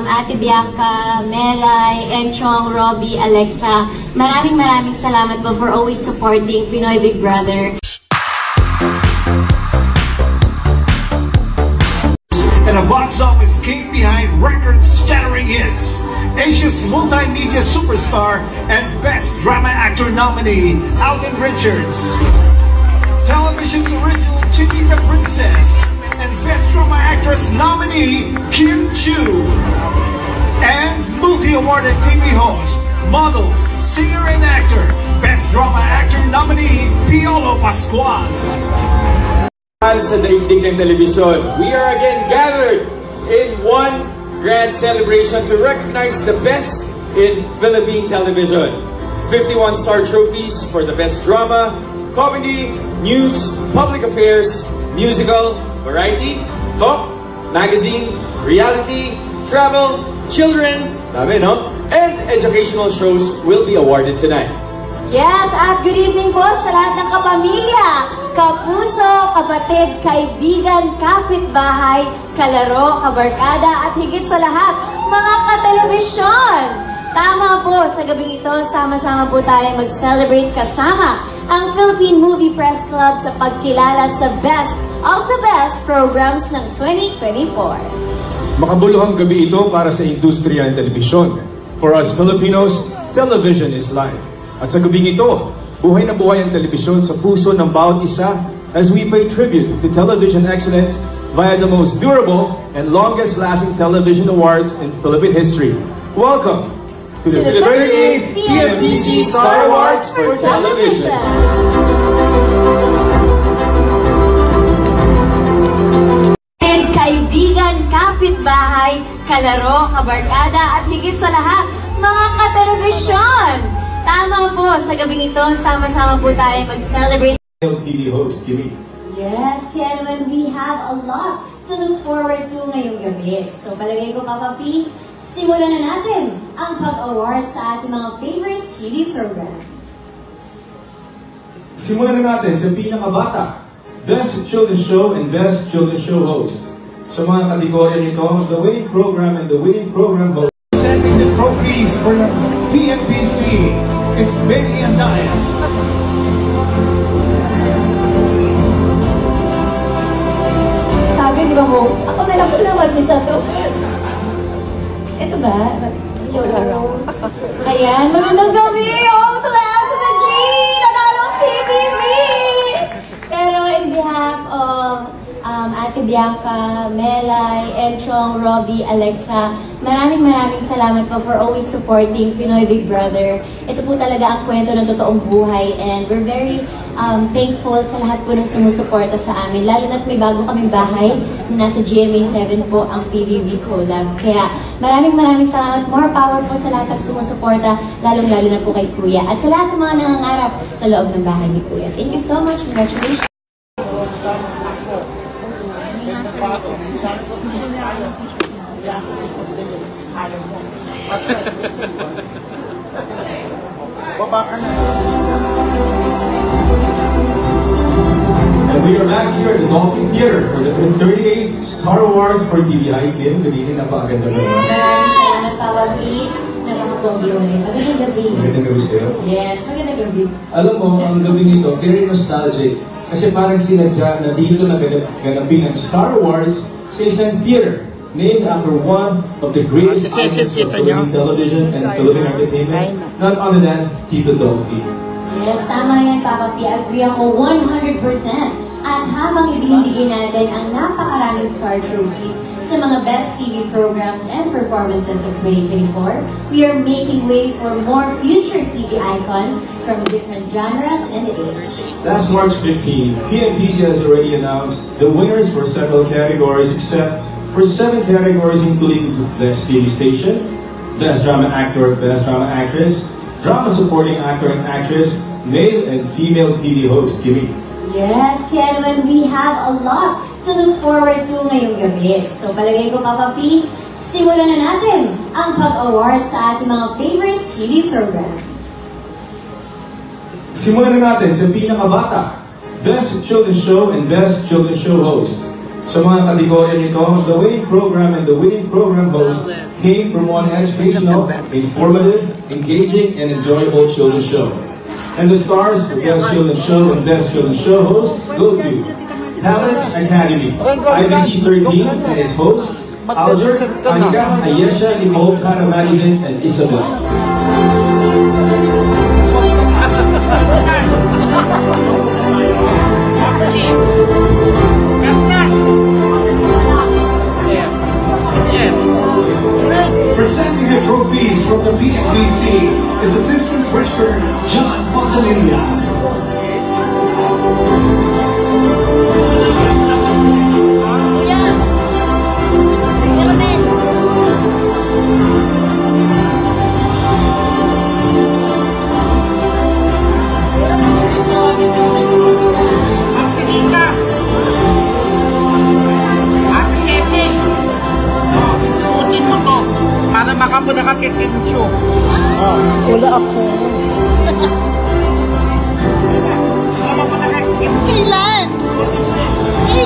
Ate Bianca, Melay, Enchong, Robbie, Alexa. Maraming salamat po for always supporting Pinoy Big Brother. And a box office king behind record-shattering hits, Asia's multimedia superstar and Best Drama Actor nominee, Alden Richards. Television's original Chinita Princess and Best Drama Actress nominee, Kim Chiu. And multi-awarded TV host, model, singer and actor, Best Drama Actor nominee, Piolo Pascual. Sa daigdig ng telebisyon, we are again gathered in one grand celebration to recognize the best in Philippine television. 51 star trophies for the best drama, comedy, news, public affairs, musical, variety, talk, magazine, reality, travel, children, dami, no? And educational shows will be awarded tonight. Yes, at good evening po sa lahat ng kapamilya, kapuso, kapatid, kaibigan, kapitbahay, kalaro, kabarkada, at higit sa lahat, mga katelebisyon! Tama po, sa gabing ito, sama-sama po tayo mag-celebrate kasama ang Philippine Movie Press Club sa pagkilala sa Best of the Best programs ng 2024. Makabuluhang gabi ito para sa industriya ng telebisyon. For us Filipinos, television is life. At sa gabing ito, buhay na buhay ang telebisyon sa puso ng bawat isa as we pay tribute to television excellence via the most durable and longest-lasting television awards in Philippine history. Welcome to the 38th PMPC Star Awards for Television. Kaibigan, kapitbahay, kalaro, kabarkada, at higit sa lahat, mga katelebisyon! Tama po, sa gabing ito, sama-sama po tayo mag-celebrate. TV host, Jimmy. Yes, kaya naman we have a lot to look forward to ngayong gabi. So palagay ko, Papa P, simulan na natin ang pag-award sa ating mga favorite TV programs. Simulan na natin sa pinakabata, Best Children's Show and Best Children's Show Host. Sa mga kategorya nito, the winning program and the winning program host. Presenting the trophies for the PMPC is Benny and Diane. Sabi di ba, host? Ako na lang mag-isa to. Ito ba? Ayan, magandang gabi! Oh, to the L to the G! Nanalong TVB! Pero in behalf of Ate Bianca, Melay, Enchong, Robbie, Alexa, maraming salamat po for always supporting Pinoy Big Brother. Ito po talaga ang kwento ng totoong buhay and we're very thankful sa lahat po ng sumusuporta sa amin. Lalo na't may bago kaming bahay na nasa GMA 7 po ang PBB Collab. Kaya maraming salamat. More power po sa lahat ng sumusuporta, lalong-lalo na po kay Kuya. At sa lahat ng mga nangangarap sa loob ng bahay ni Kuya. Thank you so much. Congratulations. And we are back here at the Dolphin Theater for the 38th Star Awards for TVI. Kim, good evening, napakaganda naman. Maraming salamat, Papa P. Napakaponggi ulit. Magandang gabi. Magandang gabi sa'yo. Yes, magandang gabi. Alam mo, ang gabi nito, very nostalgic. Kasi parang sinadya na dito naganapin ang Star Awards sa isang theater named after one of the greatest icons of Philippine television and Philippine entertainment, none other than Tito Dolphy. Yes, tama yan, Papa P. Agree ako 100%. At habang ibinibigay natin ang napakaraming Star Trophies sa mga best TV programs and performances of 2024, we are making way for more future TV icons from different genres and age. Last March 15, PMPC has already announced the winners for several categories except for 7 categories including Best TV Station, Best Drama Actor, Best Drama Actress, Drama Supporting Actor and Actress, Male and Female TV Host. Jimmy. Yes, kaya naman we have a lot to look forward to ngayong gabi. So palagay ko, Papa P, simulan na natin ang pag-award sa ating mga favorite TV programs. Simulan na natin sa pinakabata, Best Children's Show and Best Children's Show Host. Sa mga kategorya nito, the winning program and the winning program host, came from one educational, informative, engaging, and enjoyable show to show. And the stars for Best Show to Show and Best Show to Show hosts go to Talents Academy, IBC 13 and its hosts, Alger, Anika, Ayesha, Nicole, Cara Madison, and Isabel. Presenting the trophies from the PNBC is Assistant Treasurer John Fontanilla. Para makapunta ka kay Kencho. Wala ako. Kailan?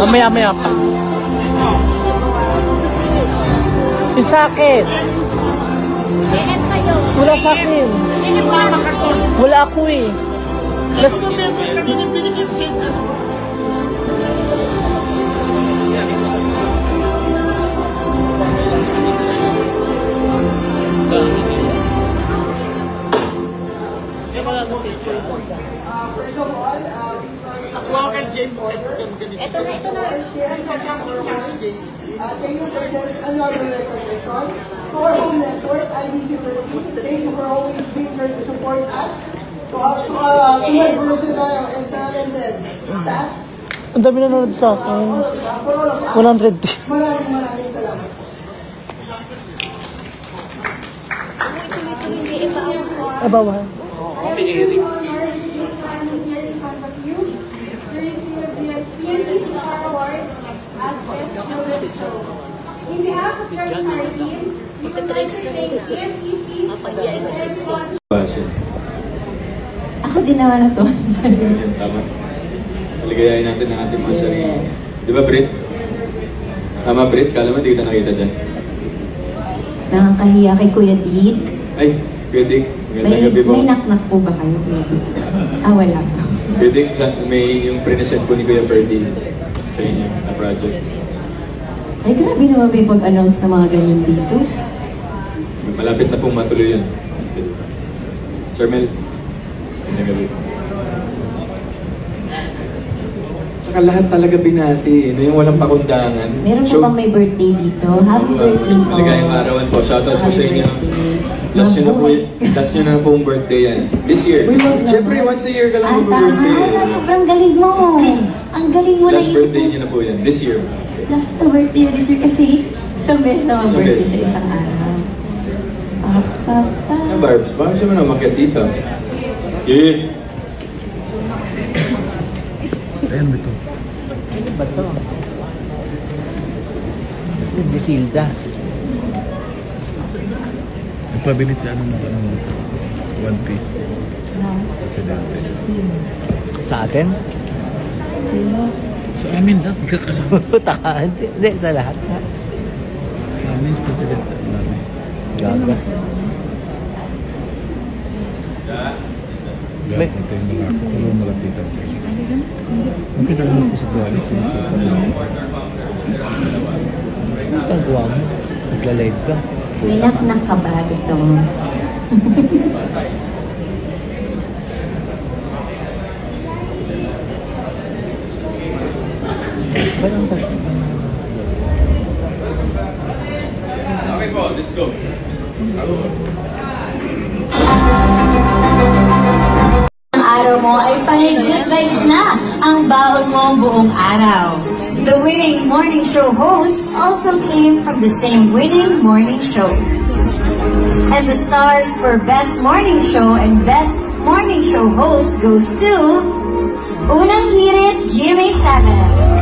Mamaya pa. Yung sa akin. Wala sa akin. Wala ako eh. Last November kanina binigyan sa'yo. First of all, Ito na. thank you for this another recognition. For Home Network, IBC Philippines, thank you for always being there to support us. To our versatile and talented cast. Ang dami na nanonood sa akin. For all of us. 100. Maraming salamat. Bawal. In behalf of our team, we would like to thank PMPC Ako din naman na to. Tama. Paligayahin natin ang ating mga sarili. Di ba, Brit? Tama, Brit? Kala mo, hindi kita nakita dyan. Nakakahiya kay Kuya Dick. Ay, Kuya Dick. Magandang gabi po. May knock-knock po ba kayo, Kuya Dick? Wala. Kuya Dick, may yung pre-present po ni Kuya Ferdy sa inyo na project. Ay, grabe naman may pag-announce na mga ganyan dito. Malapit na pong matuloy yun. Sir Mel, magandang gabi. Saka lahat talaga binati, yung walang pakundangan. Meron po bang may birthday dito? Happy birthday po. Maligayang arawan po. Shoutout po sa inyo. Last nyo na po yung birthday yan. This year. Siyempre, once a year ka lang mag-birthday. Sobrang galing mo. Ang galing mo na Last birthday nyo na po yan. This year. Last na birthday this year kasi isang beses na mag-birthday sa isang araw. Ano, Barbs? Bakit siya man umakyat dito? Yeah. Ayan ba ito? Ano ba ito? Si Brisilda. Nagpabilis siya ng One Piece. Presidente. Sa atin? Sa amin na, magkakasama. Puta ka. Hindi, sa lahat ha. Amin, Presidente. Amin. Gaga. Lahat natin yung mga kulong malapitan. Ang pinagano ko sa Dualis. Ang tagawa mo. Nagla-live ka. May knock-knock ka ba? Gusto mo? Okay po, let's go. Ang araw mo ay panay good vibes na ang baon mo buong araw. The winning morning show host also came from the same winning morning show. And the stars for Best Morning Show and Best Morning Show host goes to Unang Hirit GMA7.